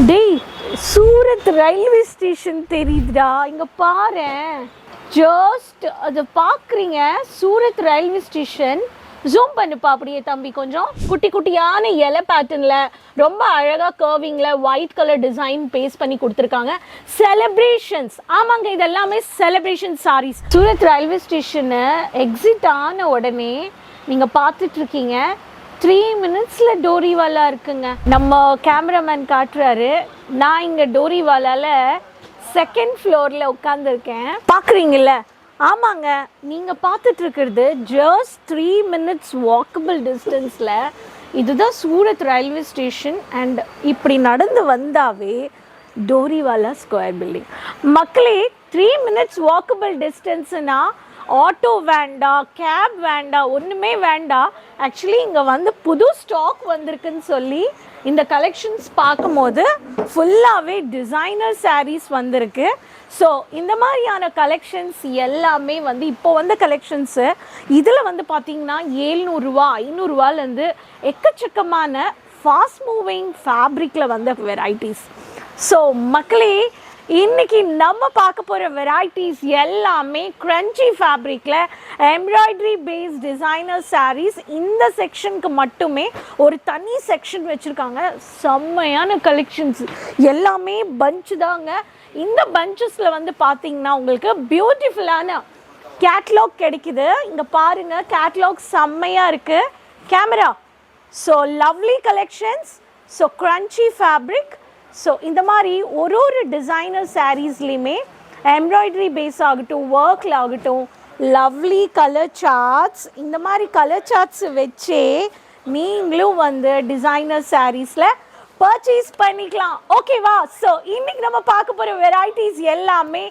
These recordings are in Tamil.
டேய், சூரத் ரயில்வே ஸ்டேஷன் தெரியுதுடா, இங்க பாரேன். ஜஸ்ட் அதை பார்க்குறீங்க, சூரத் ரயில்வே ஸ்டேஷன். ஜூம் பண்ணுப்பா அப்படியே தம்பி, கொஞ்சம் குட்டி குட்டியான இலை பேட்டர்னில் ரொம்ப அழகாக கர்விங்கில் ஒயிட் கலர் டிசைன் பேஸ் பண்ணி கொடுத்துருக்காங்க. செலிப்ரேஷன்ஸ், ஆமாங்க, இது எல்லாமே செலிப்ரேஷன் சாரீஸ். சூரத் ரயில்வே ஸ்டேஷனை எக்ஸிட் ஆன உடனே நீங்கள் பார்த்துட்ருக்கீங்க, 3 மினிட்ஸில் டோரிவாலா இருக்குங்க. நம்ம கேமராமேன் காட்டுறாரு, நான் இங்கே டோரிவாலால 2nd ஃப்ளோரில் உட்காந்துருக்கேன். பார்க்குறீங்கல்ல? ஆமாங்க, நீங்கள் பார்த்துட்டு இருக்கிறது ஜஸ்ட் 3 மினிட்ஸ் வாக்கபிள் டிஸ்டன்ஸில். இதுதான் சூரத் ரயில்வே ஸ்டேஷன். அண்ட் இப்படி நடந்து வந்தாவே டோரிவாலா ஸ்கொயர் பில்டிங். மக்களே, 3 மினிட்ஸ் வாக்கபிள் டிஸ்டன்ஸுனா ஆட்டோ வேண்டாம், கேப் வேண்டாம், ஒன்றுமே வேண்டாம். ஆக்சுவலி இங்கே வந்து புது ஸ்டாக் வந்திருக்குன்னு சொல்லி இந்த கலெக்ஷன்ஸ் பார்க்கும்போது ஃபுல்லாகவே டிசைனர் சாரீஸ் வந்திருக்கு. ஸோ இந்த மாதிரியான கலெக்ஷன்ஸ் எல்லாமே வந்து இப்போ வந்த கலெக்ஷன்ஸு. இதில் வந்து பார்த்திங்கன்னா 700 ரூபா 500 ரூபாலேருந்து எக்கச்சக்கமான ஃபாஸ்ட் மூவிங் ஃபேப்ரிக்கில் வந்த வெரைட்டிஸ். ஸோ மக்களே, இன்னைக்கு நம்ம பார்க்க போகிற வெரைட்டிஸ் எல்லாமே கிரன்ச்சி ஃபேப்ரிக்கில் எம்ப்ராய்டரி பேஸ்ட் டிசைனர் சாரீஸ். இந்த செக்ஷனுக்கு மட்டுமே ஒரு தனி செக்ஷன் வச்சுருக்காங்க. செம்மையான கலெக்ஷன்ஸ் எல்லாமே பஞ்ச் தாங்க. இந்த பஞ்சஸில் வந்து பார்த்திங்கன்னா உங்களுக்கு பியூட்டிஃபுல்லான கேட்லாக் கிடைக்குது. இங்கே பாருங்கள், கேட்லாக் செம்மையாக இருக்குது. Camera. So lovely collections. So crunchy fabric. So இந்த மாதிரி ஒரு டிசைனர் சாரீஸ்லேயுமே எம்ப்ராய்டரி பேஸ் ஆகட்டும், ஒர்க்கில் ஆகட்டும், லவ்லி கலர் சார்ட்ஸ். இந்த மாதிரி கலர் சார்ட்ஸ் வச்சே நீங்களும் வந்து டிசைனர் சாரீஸில் பர்ச்சேஸ் பண்ணிக்கலாம். ஓகேவா? ஸோ இன்னைக்கு நம்ம பார்க்க போகிற வெரைட்டிஸ் எல்லாமே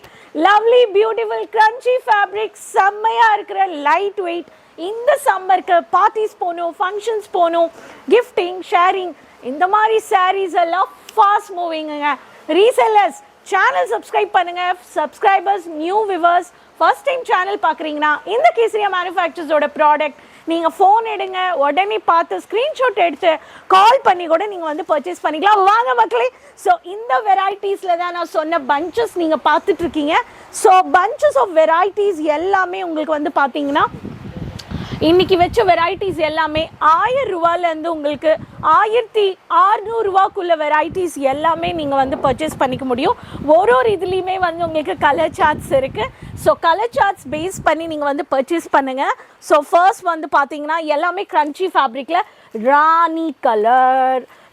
லவ்லி பியூட்டிஃபுல் கிரன்ச்சி ஃபேப்ரிக், செம்மையாக இருக்கிற லைட் வெயிட். இந்த சம்மருக்கு பார்ட்டிஸ் போகணும், ஃபங்க்ஷன்ஸ் போகணும், கிஃப்டிங், ஷேரிங், இந்த மாதிரி சாரீஸ் எல்லாம் ஃபாஸ்ட் மூவிங்குங்க. ரீசெல்லர்ஸ் சேனல் சப்ஸ்கிரைப் பண்ணுங்கள். Subscribers, new viewers, first time channel பார்க்குறீங்கன்னா இந்த கேசரியா மேனுஃபேக்சர்ஸோட ப்ராடக்ட் நீங்கள் ஃபோன் எடுங்க, உடனே பார்த்து ஸ்க்ரீன்ஷாட் எடுத்து கால் பண்ணி கூட நீங்கள் வந்து பர்ச்சேஸ் பண்ணிக்கலாம். வாங்க மக்களே. ஸோ இந்த வெரைட்டிஸில் தான் நான் சொன்ன பஞ்சஸ் நீங்கள் பார்த்துட்ருக்கீங்க. ஸோ பஞ்சஸ் ஆஃப் வெரைட்டிஸ் எல்லாமே உங்களுக்கு வந்து பார்த்தீங்கன்னா இன்றைக்கி வச்ச வெரைட்டிஸ் எல்லாமே 1000 ரூபாலேருந்து உங்களுக்கு 1600 ரூபாக்குள்ள வெரைட்டிஸ் எல்லாமே நீங்கள் வந்து பர்ச்சேஸ் பண்ணிக்க முடியும். ஒரு இதுலேயுமே வந்து உங்களுக்கு கலர் சார்ட்ஸ் இருக்குது. ஸோ கலர் சார்ட்ஸ் பேஸ் பண்ணி நீங்கள் வந்து பர்ச்சேஸ் பண்ணுங்கள். ஸோ ஃபர்ஸ்ட் வந்து பார்த்தீங்கன்னா எல்லாமே கிரன்ச்சி ஃபேப்ரிக்கில்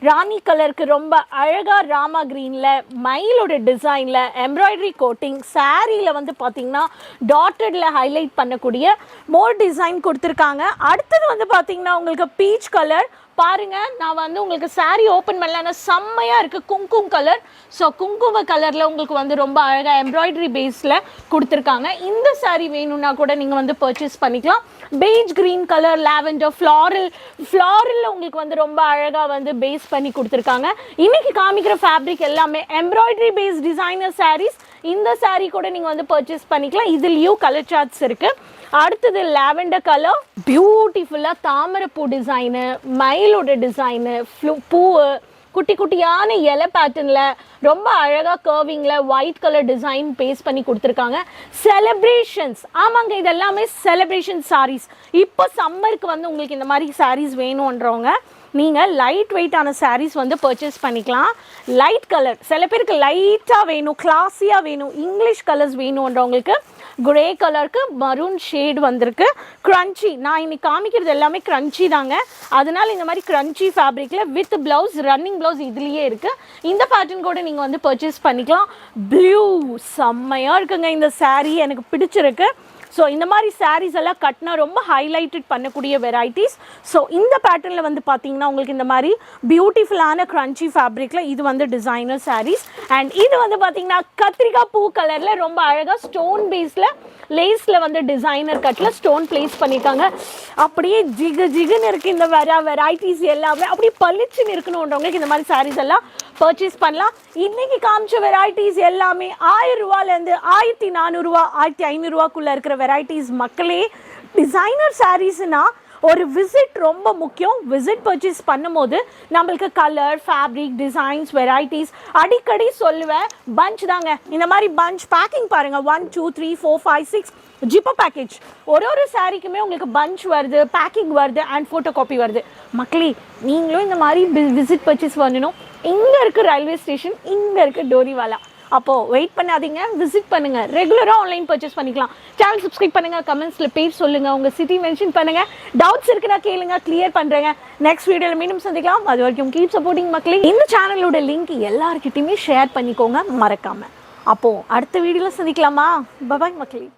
ராணி கலருக்கு ரொம்ப அழகாக ராமா க்ரீனில் மயிலோட டிசைனில் எம்ப்ராய்டரி கோட்டிங் சாரியில் வந்து பார்த்திங்கன்னா டாட்டடில் ஹைலைட் பண்ணக்கூடிய மோர் டிசைன் கொடுத்துருக்காங்க. அடுத்தது வந்து பார்த்திங்கன்னா உங்களுக்கு பீச் கலர். பாருங்கள், நான் வந்து உங்களுக்கு சாரீ ஓப்பன் பண்ணலன்னா செம்மையாக இருக்குது, குங்குமம் கலர். ஸோ குங்கும கலரில் உங்களுக்கு வந்து ரொம்ப அழகாக எம்ப்ராய்டரி பேஸில் கொடுத்துருக்காங்க. இந்த சாரீ வேணும்னா கூட நீங்கள் வந்து பர்ச்சேஸ் பண்ணிக்கலாம். பெய்ஜ் க்ரீன் கலர், லாவெண்டர், ஃப்ளாரலில் உங்களுக்கு வந்து ரொம்ப அழகாக வந்து பேஸ் பண்ணி கொடுத்துருக்காங்க. இன்றைக்கி காமிக்கிற ஃபேப்ரிக் எல்லாமே எம்ப்ராய்டரி பேஸ்ட் டிசைனர் சாரீஸ். இந்த சாரீ கூட நீங்கள் வந்து பர்ச்சேஸ் பண்ணிக்கலாம். இதுலேயும் கலர் சார்ட்ஸ் இருக்குது. அடுத்தது லாவெண்டர் கலர், பியூட்டிஃபுல்லாக தாமரைப்பூ டிசைனு, மயிலோட டிசைனு, பூவு, குட்டி குட்டியான இலை பேட்டர்னில் ரொம்ப அழகாக கர்விங்கில் ஒயிட் கலர் டிசைன் பேஸ் பண்ணி கொடுத்துருக்காங்க. செலிப்ரேஷன்ஸ், ஆமாங்க, இது எல்லாமே செலிப்ரேஷன் சாரீஸ். இப்போ சம்மருக்கு வந்து உங்களுக்கு இந்த மாதிரி சாரீஸ் வேணுன்றவங்க நீங்கள் லைட் வெயிட்டான சாரீஸ் வந்து பர்ச்சேஸ் பண்ணிக்கலாம். லைட் கலர், சில பேருக்கு லைட்டாக வேணும், கிளாஸியாக வேணும், இங்கிலீஷ் கலர்ஸ் வேணுன்றவங்களுக்கு கிரே கலருக்கு மரூன் ஷேட் வந்திருக்கு. க்ரன்ச்சி, நான் இன்னைக்கு காமிக்கிறது எல்லாமே க்ரன்ச்சி தாங்க. அதனால் இந்த மாதிரி க்ரன்ச்சி ஃபேப்ரிக்கில் வித் ப்ளவுஸ், ரன்னிங் ப்ளவுஸ் இதுலேயே இருக்குது. இந்த பேட்டர்ன் கூட நீங்கள் வந்து பர்ச்சேஸ் பண்ணிக்கலாம். ப்ளூ செம்மையாக இருக்குங்க இந்த சாரீ, எனக்கு பிடிச்சிருக்கு. ஸோ இந்த மாதிரி சாரீஸ் எல்லாம் கட்டினா ரொம்ப ஹைலைட்டட் பண்ணக்கூடிய வெரைட்டிஸ். ஸோ இந்த பேட்டர்னில் வந்து பார்த்தீங்கன்னா உங்களுக்கு இந்த மாதிரி பியூட்டிஃபுல்லான க்ரன்ச்சி ஃபேப்ரிக்கில் இது வந்து டிசைனர் சாரீஸ். அண்ட் இது வந்து பார்த்தீங்கன்னா கத்திரிக்காய் பூ கலரில் ரொம்ப அழகாக ஸ்டோன் பேஸில் லேஸில் வந்து டிசைனர் கட்டில் ஸ்டோன் பிளேஸ் பண்ணியிருக்காங்க. அப்படியே ஜிகுன்னு இருக்குது இந்த வெரைட்டிஸ் எல்லாமே. அப்படியே பளிச்சுன்னு இருக்கணுன்றவங்களுக்கு இந்த மாதிரி சாரீஸ் எல்லாம் பர்ச்சேஸ் பண்ணலாம். இன்றைக்கி காமிச்ச வெரைட்டிஸ் எல்லாமே 1000 ரூபாலேருந்து 1400 ரூபா 1500 ரூபாக்குள்ளே இருக்கிற வெரைட்டிஸ். மக்களே, டிசைனர் சாரீஸ்னால் ஒரு விசிட் ரொம்ப முக்கியம். விசிட் பர்ச்சேஸ் பண்ணும்போது நம்மளுக்கு கலர், ஃபேப்ரிக், டிசைன்ஸ், வெரைட்டிஸ் அடிக்கடி சொல்லுவேன். பஞ்ச் தாங்க, இந்த மாதிரி பஞ்ச் பேக்கிங் பாருங்கள், 1 2 3 4 5 6 ஜிப்போ பேக்கேஜ். ஒரு சாரிக்குமே உங்களுக்கு பஞ்ச் வருது, பேக்கிங் வருது அண்ட் ஃபோட்டோ காப்பி வருது. மக்களே, நீங்களும் இந்த மாதிரி விசிட் பர்ச்சேஸ் பண்ணணும். இங்கே இருக்குது ரயில்வே ஸ்டேஷன், இங்கே இருக்குது டோரிவாலா. அப்போது வெயிட் பண்ணாதீங்க, விசிட் பண்ணுங்கள். ரெகுலராக ஆன்லைன் பர்ச்சேஸ் பண்ணிக்கலாம். சேனல் சப்ஸ்கிரைப் பண்ணுங்கள், கமெண்ட்ஸில் பேர் சொல்லுங்கள், உங்கள் சிட்டி மென்ஷன் பண்ணுங்கள். டவுட்ஸ் இருக்குன்னா கேளுங்க, கிளியர் பண்ணுறேங்க. நெக்ஸ்ட் வீடியோவில் மீண்டும் சந்திக்கலாம். அது வரைக்கும் கீப் சப்போர்ட்டிங் மக்களே. இந்த சேனலோட லிங்க் எல்லாருக்கிட்டையுமே ஷேர் பண்ணிக்கோங்க மறக்காமல். அப்போது அடுத்த வீடியோவில் சந்திக்கலாமா? பபாய் மக்களே.